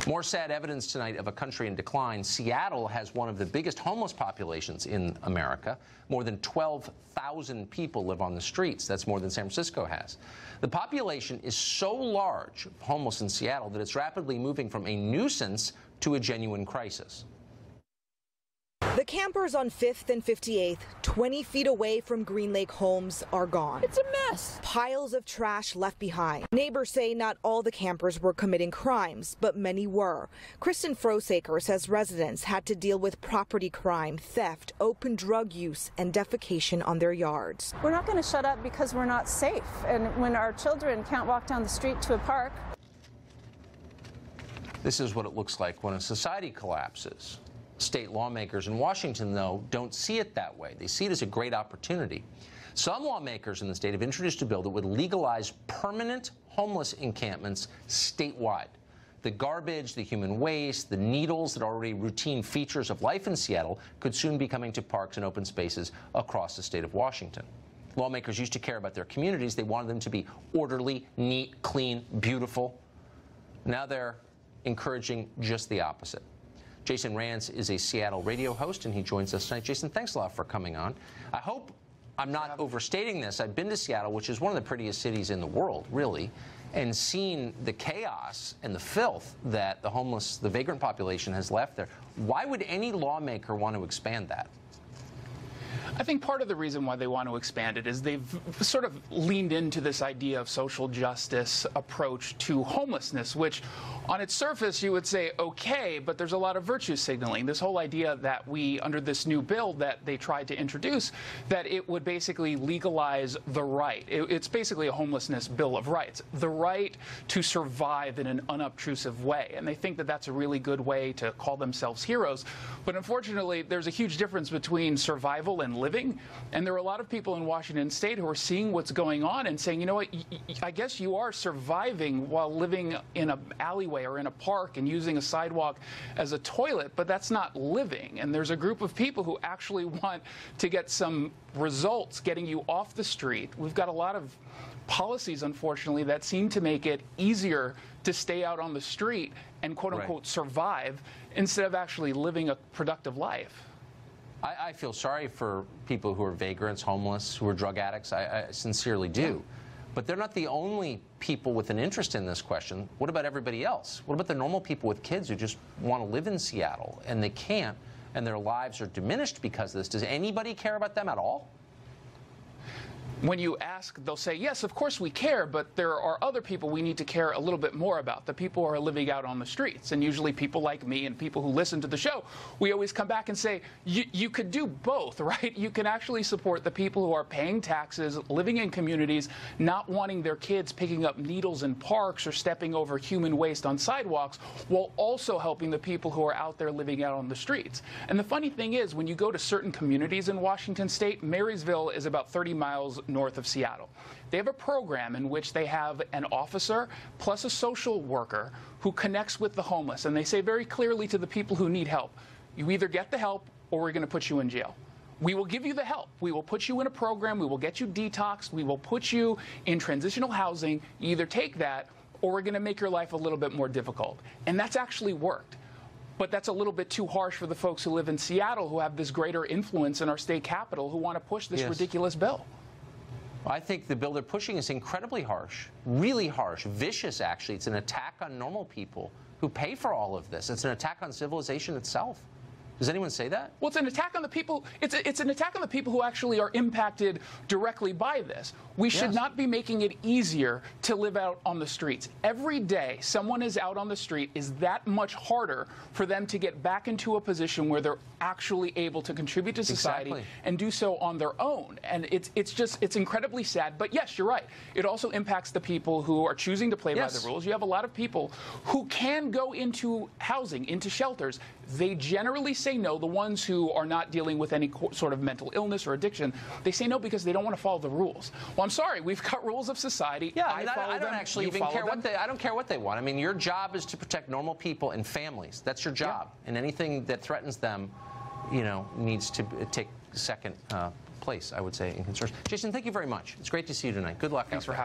More sad evidence tonight of a country in decline. Seattle has one of the biggest homeless populations in America. More than 12,000 people live on the streets. That's more than San Francisco has. The population is so large, homeless in Seattle, that it's rapidly moving from a nuisance to a genuine crisis. The campers on 5th and 58th, 20 feet away from Green Lake homes, are gone. It's a mess. Piles of trash left behind. Neighbors say not all the campers were committing crimes, but many were. Kristen Frosaker says residents had to deal with property crime, theft, open drug use, and defecation on their yards. We're not going to shut up because we're not safe. And when our children can't walk down the street to a park. This is what it looks like when a society collapses. State lawmakers in Washington, though, don't see it that way. They see it as a great opportunity. Some lawmakers in the state have introduced a bill that would legalize permanent homeless encampments statewide. The garbage, the human waste, the needles that are already routine features of life in Seattle could soon be coming to parks and open spaces across the state of Washington. Lawmakers used to care about their communities. They wanted them to be orderly, neat, clean, beautiful. Now they're encouraging just the opposite. Jason Rance is a Seattle radio host, and he joins us tonight. Jason, thanks a lot for coming on. I hope I'm not overstating this. I've been to Seattle, which is one of the prettiest cities in the world, really, and seen the chaos and the filth that the homeless, the vagrant population has left there. Why would any lawmaker want to expand that? I think part of the reason why they want to expand it is they've sort of leaned into this idea of social justice approach to homelessness, which on its surface you would say, okay, but there's a lot of virtue signaling. This whole idea that we, under this new bill that they tried to introduce, that it would basically legalize the right. It's basically a homelessness bill of rights, the right to survive in an unobtrusive way. And they think that that's a really good way to call themselves heroes. But unfortunately, there's a huge difference between survival and living. And there are a lot of people in Washington state who are seeing what's going on and saying, you know what, I guess you are surviving while living in an alleyway or in a park and using a sidewalk as a toilet, but that's not living. And there's a group of people who actually want to get some results getting you off the street. We've got a lot of policies, unfortunately, that seem to make it easier to stay out on the street and quote-unquote survive instead of actually living a productive life. I feel sorry for people who are vagrants, homeless, who are drug addicts. I sincerely do. Yeah. But they're not the only people with an interest in this question. What about everybody else? What about the normal people with kids who just want to live in Seattle and they can't, and their lives are diminished because of this? Does anybody care about them at all? When you ask, they'll say, yes, of course we care, but there are other people we need to care a little bit more about, the people who are living out on the streets. And usually people like me and people who listen to the show, we always come back and say, you could do both, right? You can actually support the people who are paying taxes, living in communities, not wanting their kids picking up needles in parks or stepping over human waste on sidewalks, while also helping the people who are out there living out on the streets. And the funny thing is, when you go to certain communities in Washington state, Marysville is about 30 miles north of Seattle. They have a program in which they have an officer plus a social worker who connects with the homeless, and they say very clearly to the people who need help, you either get the help or we're going to put you in jail. We will give you the help. We will put you in a program. We will get you detoxed. We will put you in transitional housing. You either take that or we're going to make your life a little bit more difficult. And that's actually worked. But that's a little bit too harsh for the folks who live in Seattle, who have this greater influence in our state capital, who want to push this ridiculous bill. I think the bill they're pushing is incredibly harsh, really harsh, vicious, actually. It's an attack on normal people who pay for all of this. It's an attack on civilization itself. Does anyone say that? Well, it's an attack on the people. It's an attack on the people who actually are impacted directly by this. We should not be making it easier to live out on the streets. Every day someone is out on the street is that much harder for them to get back into a position where they're actually able to contribute to society and do so on their own. And it's incredibly sad. But yes, you're right. It also impacts the people who are choosing to play by the rules. You have a lot of people who can go into housing, into shelters. They generally say no. The ones who are not dealing with any sort of mental illness or addiction, they say no because they don't want to follow the rules. Well, I'm sorry, we've got rules of society. Yeah, I don't actually even care what I don't care what they want. I mean, your job is to protect normal people and families. That's your job. Yeah. And anything that threatens them, you know, needs to take second place, I would say, in concerns. Jason, thank you very much. It's great to see you tonight. Good luck. Thanks for having me.